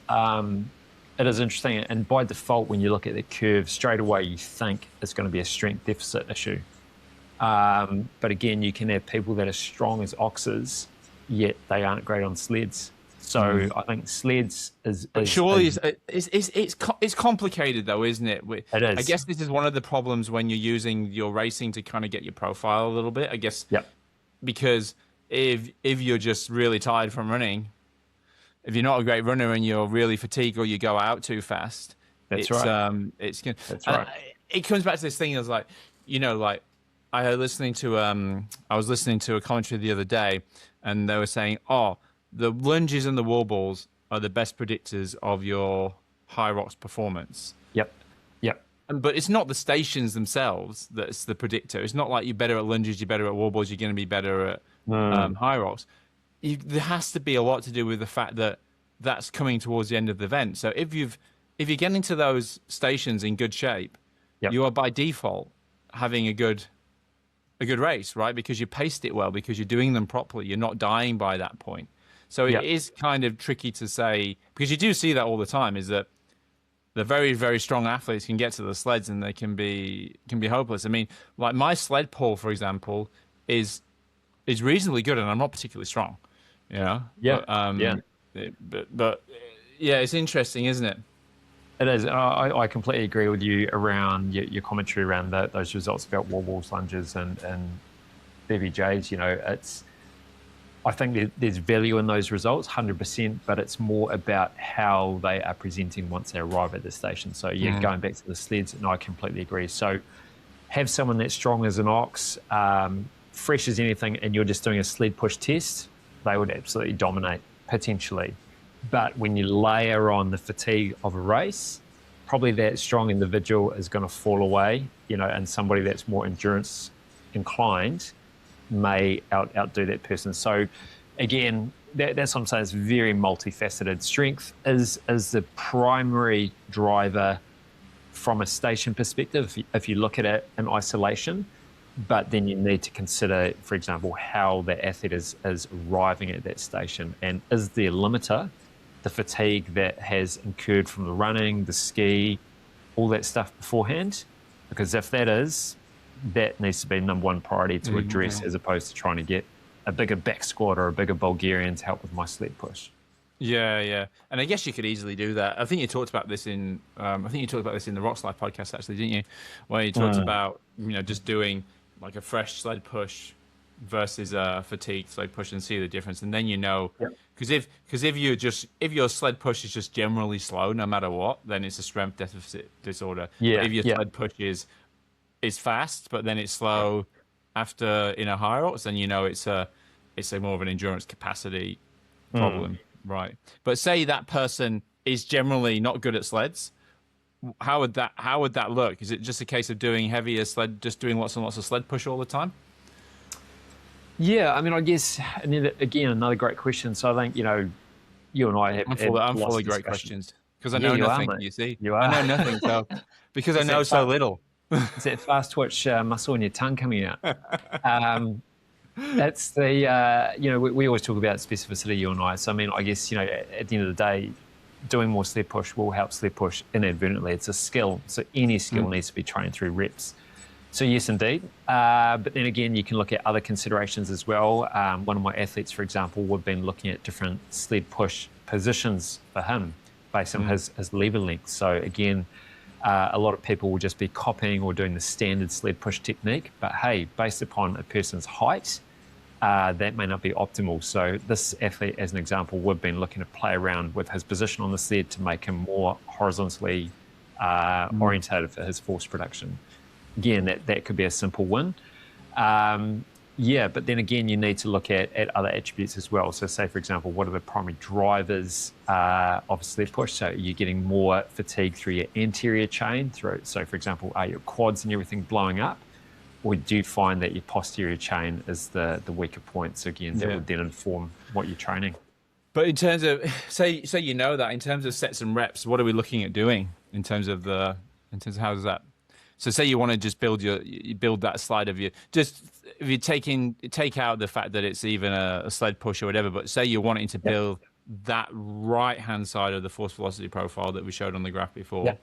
It is interesting. And by default, when you look at the curve, straight away you think it's going to be a strength deficit issue. But again, you can have people that are strong as oxes, yet they aren't great on sleds. So I think sleds is surely it's complicated though, isn't it? It is. I guess this is one of the problems when you're using your racing to kind of get your profile a little bit. I guess. Yep. Because if you're just really tired from running, if you're not a great runner and you're really fatigued or you go out too fast, That's right. That's right. It comes back to this thing that's like, like I was listening to a commentary the other day, and they were saying, the lunges and the wall balls are the best predictors of your HYROX performance. Yep. But it's not the stations themselves that's the predictor. It's not like you're better at lunges, you're better at wall balls, you're going to be better at HYROX. There has to be a lot to do with the fact that that's coming towards the end of the event. So if you're getting to those stations in good shape, you are by default having a good race, right? Because you paced it well, because you're doing them properly. You're not dying by that point. So it is kind of tricky to say, because you do see that all the time, is that the very, very strong athletes can get to the sleds and they can be hopeless. I mean, like my sled pull, for example, is reasonably good, and I'm not particularly strong. Yeah. But it's interesting, isn't it? It is. I completely agree with you around your commentary around those results about wall balls, lunges, and BBJs. I think there's value in those results, 100%, but it's more about how they are presenting once they arrive at the station. So, going back to the sleds, and I completely agree. So, have someone that's strong as an ox, fresh as anything, and you're just doing a sled push test, they would absolutely dominate, potentially. But when you layer on the fatigue of a race, probably that strong individual is going to fall away, and somebody that's more endurance inclined may outdo that person. So again, that's what I'm saying. It's very multifaceted. Strength is the primary driver from a station perspective if you look at it in isolation, but then you need to consider, for example, how the athlete is arriving at that station, and is their limiter the fatigue that has incurred from the running, the ski, all that stuff beforehand? Because if that is, that needs to be number one priority to address, as opposed to trying to get a bigger back squat or a bigger Bulgarian to help with my sled push. Yeah. And I guess you could easily do that. I think you talked about this in the Rocks Life podcast, actually, didn't you? Where you talked about, just doing like a fresh sled push versus a fatigued sled push and see the difference. And then because if your sled push is just generally slow no matter what, then it's a strength deficit disorder. Yeah. But if your sled push is fast, but then it's slow after in a HYROX, then it's a more of an endurance capacity problem, right? But say that person is generally not good at sleds, how would that look? Is it just a case of doing heavier sled, just doing lots and lots of sled push all the time? Yeah, I mean, I guess, and then again, another great question. So I think, you and I have... I'm full of great questions, because I know nothing, you see. You are. I know nothing, so because I know so little. It's that fast twitch muscle in your tongue coming out. That's the, we always talk about specificity, you and I. So, I mean, I guess, at the end of the day, doing more sled push will help sled push inadvertently. It's a skill. So any skill needs to be trained through reps. So yes, indeed. But then again, you can look at other considerations as well. One of my athletes, for example, we've been looking at different sled push positions for him based on his lever length. So again, a lot of people will just be copying or doing the standard sled push technique. But hey, based upon a person's height, that may not be optimal. So this athlete, as an example, we've been looking to play around with his position on the sled to make him more horizontally orientated for his force production. Again, that could be a simple win. But then again, you need to look at other attributes as well. So say, for example, what are the primary drivers of sled push? So you're getting more fatigue through your anterior chain. So for example, are your quads and everything blowing up? Or do you find that your posterior chain is the weaker point? So again, that would then inform what you're training. But in terms of, say that, in terms of sets and reps, what are we looking at doing in terms of how does that? So say you want to just build that slide of if you take out the fact that it's even a sled push or whatever, but say you're wanting to build that right-hand side of the force velocity profile that we showed on the graph before. Yeah.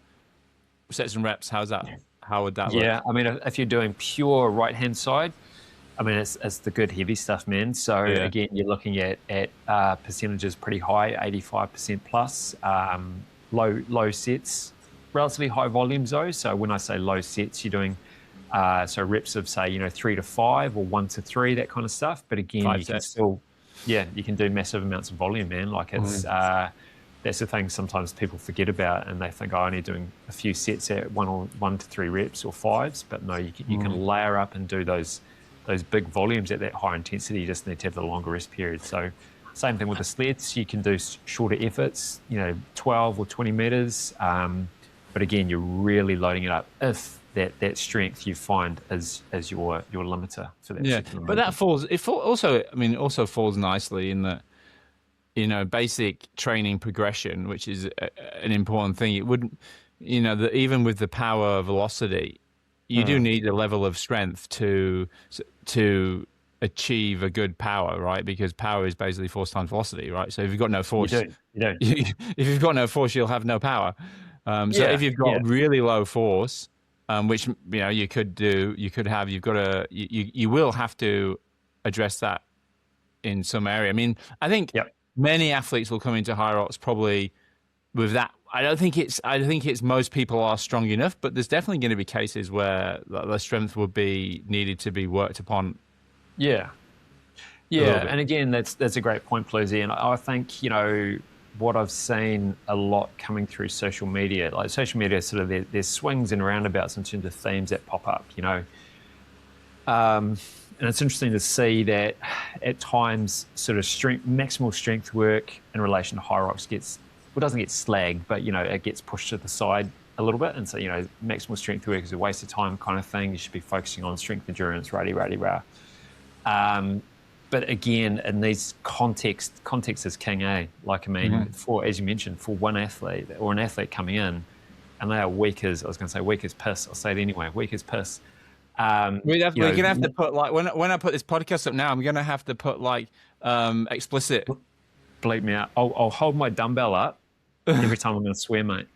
Sets and reps, how's that? How would that look? Yeah, I mean, if you're doing pure right-hand side, I mean, it's the good heavy stuff, man. So again, you're looking at percentages pretty high, 85% plus, low sets, relatively high volumes though. So when I say low sets, you're doing so reps of say 3 to 5 or 1 to 3, that kind of stuff. But again, you can still, you can do massive amounts of volume, man. Like it's that's the thing sometimes people forget about, and they think, I'm only doing a few sets at 1 to 3 reps or 5s. But no, you can layer up and do those big volumes at that high intensity. You just need to have the longer rest period. So same thing with the sleds. You can do shorter efforts, 12 or 20 meters. But again, you're really loading it up if that strength you find is your limiter for that. Yeah, but that also falls nicely in that, basic training progression, which is an important thing. It wouldn't, even with the power velocity, you do need a level of strength to achieve a good power, right? Because power is basically force times velocity, right? So if you've got no force, you don't. If you've got no force, you'll have no power. So if you've got really low force, which you will have to address that in some area. I mean, I think many athletes will come into HYROX probably with that. I don't think it's most people are strong enough, but there's definitely going to be cases where the strength would be needed to be worked upon. Yeah, and again, that's a great point, Plews. And I think what I've seen a lot coming through social media, like social media, sort of there's swings and roundabouts in terms of themes that pop up, and it's interesting to see that at times sort of maximal strength work in relation to HYROX doesn't get slagged, but it gets pushed to the side a little bit. And so maximal strength work is a waste of time kind of thing. You should be focusing on strength endurance, rah. But again, in these context is king, eh? Like, I mean, for, as you mentioned, for one athlete or an athlete coming in, and they are weak as piss. I'll say it anyway, weak as piss. We're gonna have to put, like, when I put this podcast up now, I'm gonna have to put like explicit. Bleep me out. I'll hold my dumbbell up every time I'm gonna swear, mate.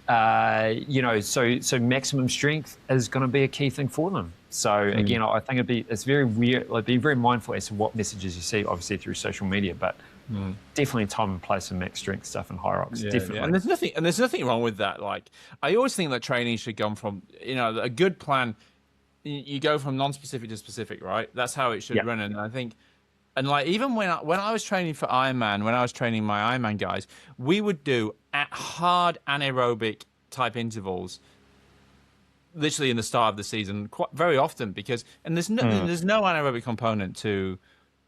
So maximum strength is going to be a key thing for them. So again, I think it's very weird. Like, be very mindful as to what messages you see, obviously through social media, but definitely time and place for max strength stuff in HYROX. Definitely. Yeah. And there's nothing wrong with that. Like, I always think that training should come from, a good plan. You go from non-specific to specific, right? That's how it should run. And I think, and like, even when I was training for Ironman, when I was training my Ironman guys, we would do hard anaerobic type intervals literally in the start of the season quite very often, because there's no anaerobic component to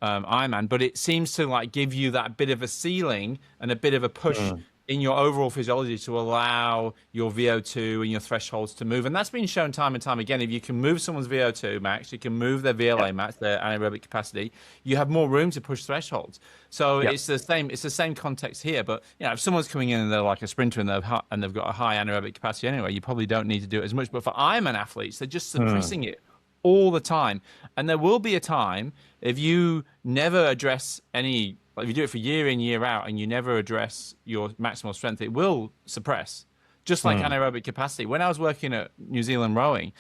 Ironman, but it seems to like give you that bit of a ceiling and a bit of a push in your overall physiology to allow your VO2 and your thresholds to move. And that's been shown time and time again. If you can move someone's VO2 max, you can move their VLA max, their anaerobic capacity, you have more room to push thresholds. So it's the same context here. But if someone's coming in and they're like a sprinter and they've got a high anaerobic capacity anyway, you probably don't need to do it as much. But for Ironman athletes, they're just suppressing it all the time. And there will be a time, if you never address any, like if you do it for year in, year out, and you never address your maximal strength, it will suppress, just like anaerobic capacity. When I was working at New Zealand rowing,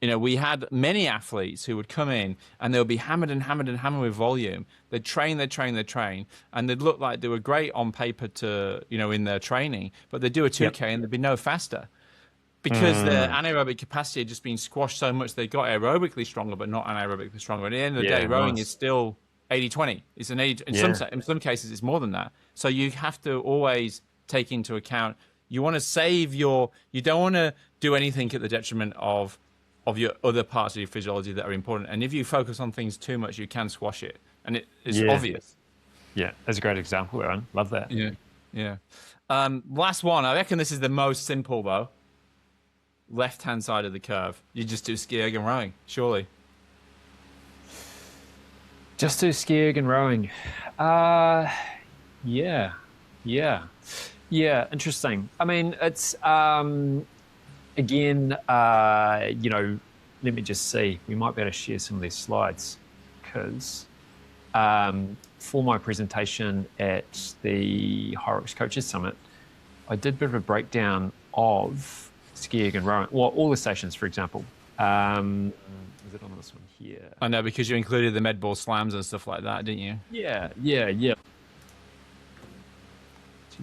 we had many athletes who would come in and they would be hammered with volume. They'd train, and they'd look like they were great on paper in their training, but they'd do a 2K and they'd be no faster, because their anaerobic capacity had just been squashed so much they got aerobically stronger, but not anaerobically stronger. At the end of the day, rowing is still 80-20. It's an 80. In some cases, it's more than that. So you have to always take into account. You want to save you don't want to do anything at the detriment of your other parts of your physiology that are important. And if you focus on things too much, you can squash it, and it's obvious. Yeah, that's a great example, Aaron. Love that. Yeah. Last one. I reckon this is the most simple though. Left-hand side of the curve. You just do ski erg and rowing, surely. Just do ski erg and rowing. Yeah. Interesting. I mean, it's again, let me just see. We might be able to share some of these slides, because for my presentation at the HYROX Coaches Summit, I did a bit of a breakdown of ski erg and rowing, well, all the stations, for example. Is it on this one here? I know, because you included the med ball slams and stuff like that, didn't you? Yeah.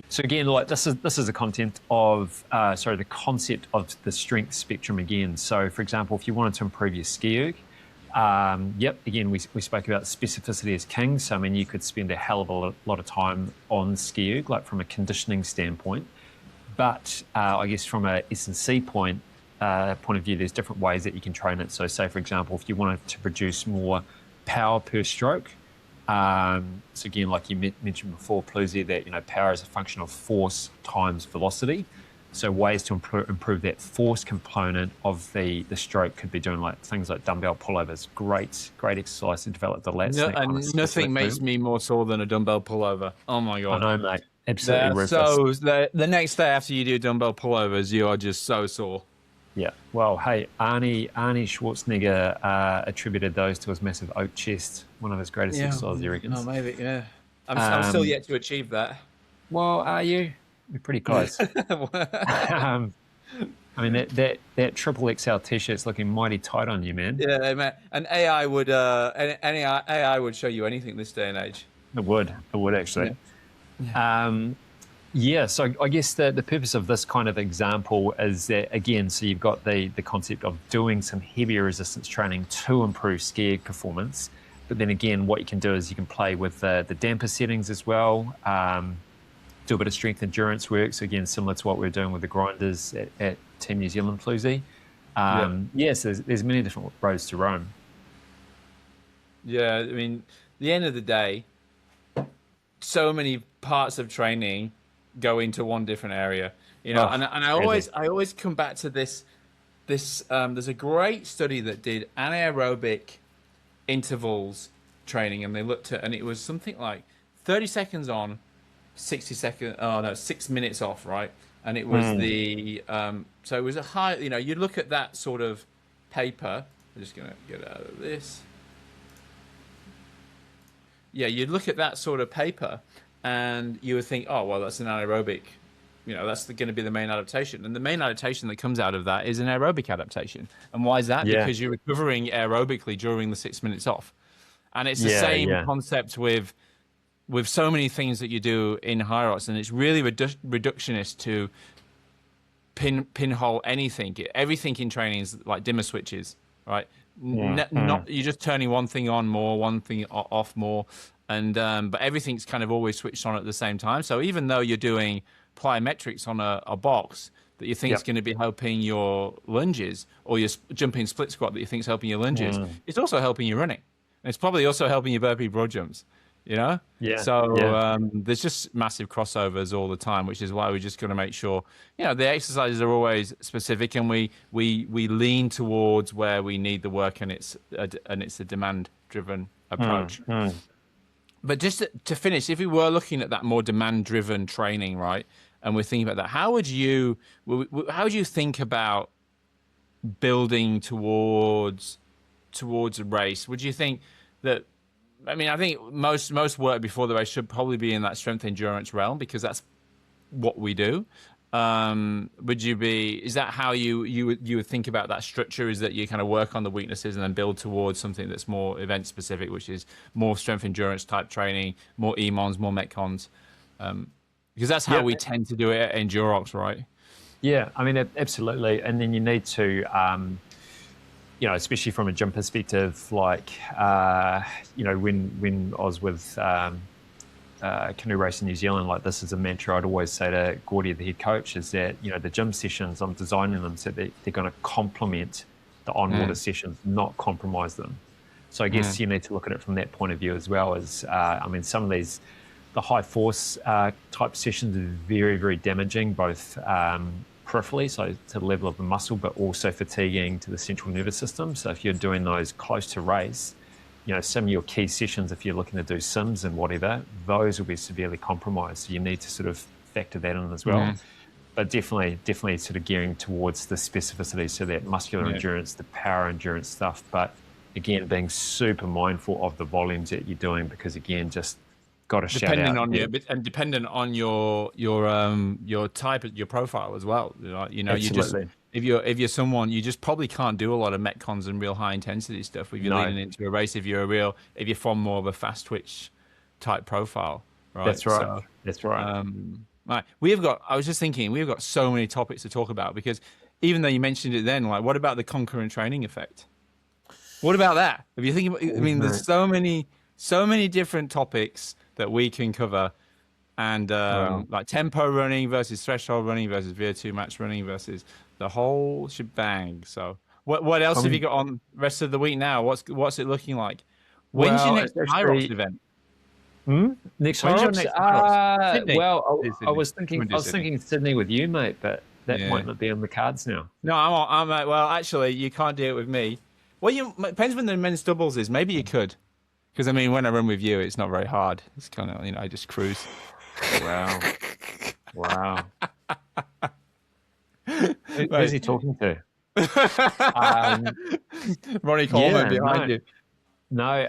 So again, like this is the content of, the concept of the strength spectrum again. So for example, if you wanted to improve your ski erg, again, we spoke about specificity as king. So I mean, you could spend a hell of a lot of time on ski erg, like from a conditioning standpoint. But I guess from a S&C point of view, there's different ways that you can train it. So say, for example, if you wanted to produce more power per stroke, so again, like you mentioned before, Plews, that power is a function of force times velocity. So ways to improve that force component of the stroke could be doing like things like dumbbell pullovers. Great exercise to develop the lats. And nothing makes me more sore than a dumbbell pullover. Oh my god! I know, mate. Absolutely. So the next day after you do dumbbell pullovers, you are just so sore. Yeah. Well, hey, Arnie Schwarzenegger attributed those to his massive oak chest, one of his greatest exercises, he reckons. Oh, maybe, yeah. I'm still yet to achieve that. Well, are you? You're pretty close. I mean, that triple XL t-shirt's looking mighty tight on you, man. Yeah, man. And AI would AI would show you anything this day and age. It would actually. So I guess the purpose of this kind of example is that, again, so you've got the concept of doing some heavier resistance training to improve ski erg performance. But then again, what you can do is you can play with the damper settings as well, do a bit of strength endurance work. So again, similar to what we're doing with the grinders at Team New Zealand Plews. So there's many different roads to Rome. Yeah, I mean, at the end of the day, so many parts of training go into one different area, and I always come back to this. There's a great study that did anaerobic intervals training, and they looked at, and it was something like 30 seconds on, 6 minutes off, right? And it was so it was a high, you look at that sort of paper. I'm just gonna get out of this. Yeah, you'd look at that sort of paper and you would think, oh, well, that's an anaerobic, that's going to be the main adaptation. And the main adaptation that comes out of that is an aerobic adaptation. And why is that? Yeah. Because you're recovering aerobically during the 6 minutes off. And it's the same concept with so many things that you do in HYROX. And it's really reductionist to pinhole anything. Everything in training is like dimmer switches, right? Not you're just turning one thing on more, one thing off more, and but everything's kind of always switched on at the same time. So even though you're doing plyometrics on a box that you think is going to be helping your lunges, or your jumping split squat that you think is helping your lunges, it's also helping you running. And it's probably also helping your burpee broad jumps. There's just massive crossovers all the time, which is why we just got to make sure the exercises are always specific, and we lean towards where we need the work, and it's a demand driven approach. But just to finish, if we were looking at that more demand driven training, right, and we're thinking about that, how would you think about building towards a race? Would you think that, I mean, I think most work before the race should probably be in that strength endurance realm, because that's what we do. Is that how you would think about that structure? Is that you kind of work on the weaknesses and then build towards something that's more event specific, which is more strength endurance type training, more EMONs, more Metcons? Because that's how we tend to do it at ENDUROX, right? Yeah, I mean, absolutely. And then you need to, especially from a gym perspective, like, when I was with Canoe Race in New Zealand, like, this is a mantra I'd always say to Gordy, the head coach, is that, the gym sessions, I'm designing them so that they're going to complement the on-water sessions, not compromise them. So I guess you need to look at it from that point of view as well. As some of these, the high force type sessions are very, very damaging, both peripherally, so to the level of the muscle, but also fatiguing to the central nervous system. So if you're doing those close to race, some of your key sessions, if you're looking to do sims and whatever, those will be severely compromised. So you need to sort of factor that in as well. But definitely sort of gearing towards the specificity, so that muscular endurance, the power endurance stuff. But again, being super mindful of the volumes that you're doing, because again, just got a shout dependent out. on dependent on your type, your profile as well. You know, Absolutely. if you're someone, you just probably can't do a lot of metcons and real high intensity stuff. If you're leading into a race, if you're from more of a fast twitch type profile, right? That's right. So, That's right. right. I was just thinking, we've got so many topics to talk about, because even though you mentioned it then, like, what about the concurrent training effect? What about that? If you think about, I mean, there's so many different topics that we can cover, and like tempo running versus threshold running versus VO2 max running versus the whole shebang. So what else have you got on rest of the week now? What's it looking like? When's your next HYROX event? Next When's your HYROX? next HYROX? Sydney. Well, Sydney. I was thinking Sydney with you, mate, but that might not be on the cards now. No, I'm well, actually, you can't do it with me. Well, depends when the men's doubles is. Maybe you could. Because, I mean, when I run with you, it's not very hard. It's kind of, I just cruise. Wow. Who's he talking to? Ronnie Coleman behind you. No.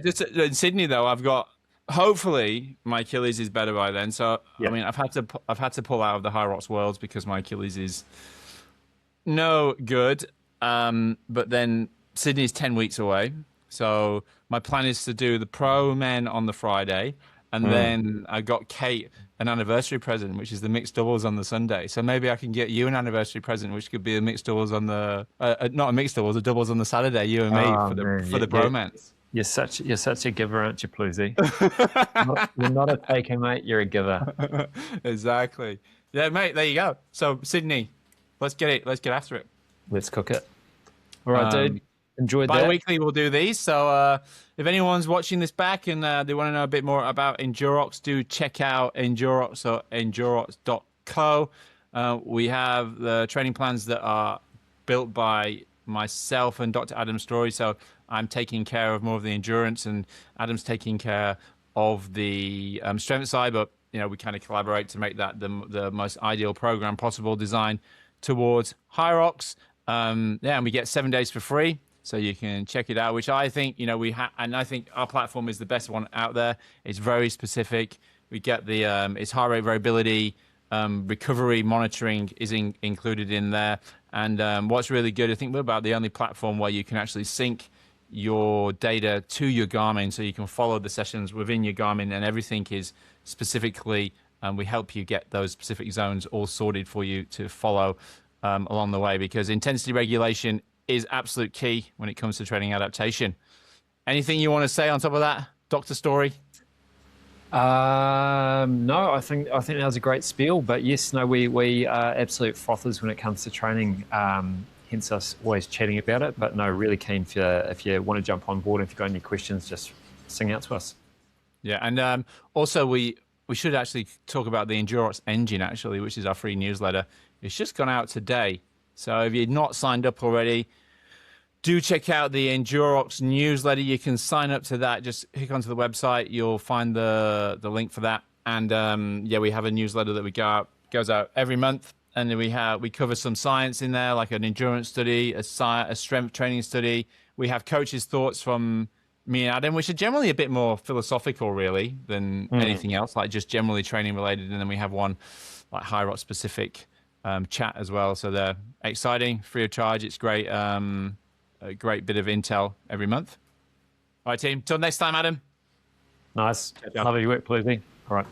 Just in Sydney, though, I've got, hopefully, my Achilles is better by then. So, I mean, I've had to pull out of the HYROX Worlds because my Achilles is no good. But then Sydney's 10 weeks away. So my plan is to do the pro men on the Friday, and then I got Kate an anniversary present, which is the mixed doubles on the Sunday. So maybe I can get you an anniversary present, which could be a mixed doubles on the not a mixed doubles, a doubles on the Saturday, you and me for the bromance. You're such a giver, aren't you, Plews? You're not a taker, mate. You're a giver. Exactly. Yeah, mate. There you go. So Sydney, let's get after it. Let's cook it. All right, dude. Enjoyed that. Bi-weekly we'll do these. So if anyone's watching this back and they want to know a bit more about ENDUROX, do check out ENDUROX or ENDUROX.co. We have the training plans that are built by myself and Dr. Adam Storey. So I'm taking care of more of the endurance, and Adam's taking care of the strength side. But we kind of collaborate to make that the most ideal program possible, designed towards HYROX. And we get 7 days for free. So you can check it out, which I think, and I think our platform is the best one out there. It's very specific. We get the, it's heart rate variability, recovery monitoring is included in there. And what's really good, I think we're about the only platform where you can actually sync your data to your Garmin, so you can follow the sessions within your Garmin, and everything is specifically, we help you get those specific zones all sorted for you to follow along the way, because intensity regulation is absolute key when it comes to training adaptation. Anything you want to say on top of that, Dr. Storey? No, I think that was a great spiel. But yes, no, we are absolute frothers when it comes to training. Hence us always chatting about it. But no, really keen if you want to jump on board. If you've got any questions, just sing out to us. Yeah, and also we should actually talk about the ENDUROX engine, actually, which is our free newsletter. It's just gone out today. So if you're not signed up already, do check out the ENDUROX newsletter. You can sign up to that. Just click onto the website. You'll find the link for that. And we have a newsletter that goes out every month. And then we cover some science in there, like an endurance study, a strength training study. We have coaches' thoughts from me and Adam, which are generally a bit more philosophical, really, than anything else, like just generally training related. And then we have one like HYROX specific chat as well. So they're exciting, free of charge. It's great, a great bit of intel every month. All right, team. Till next time, Adam. Nice. Love your work, Plews. All right.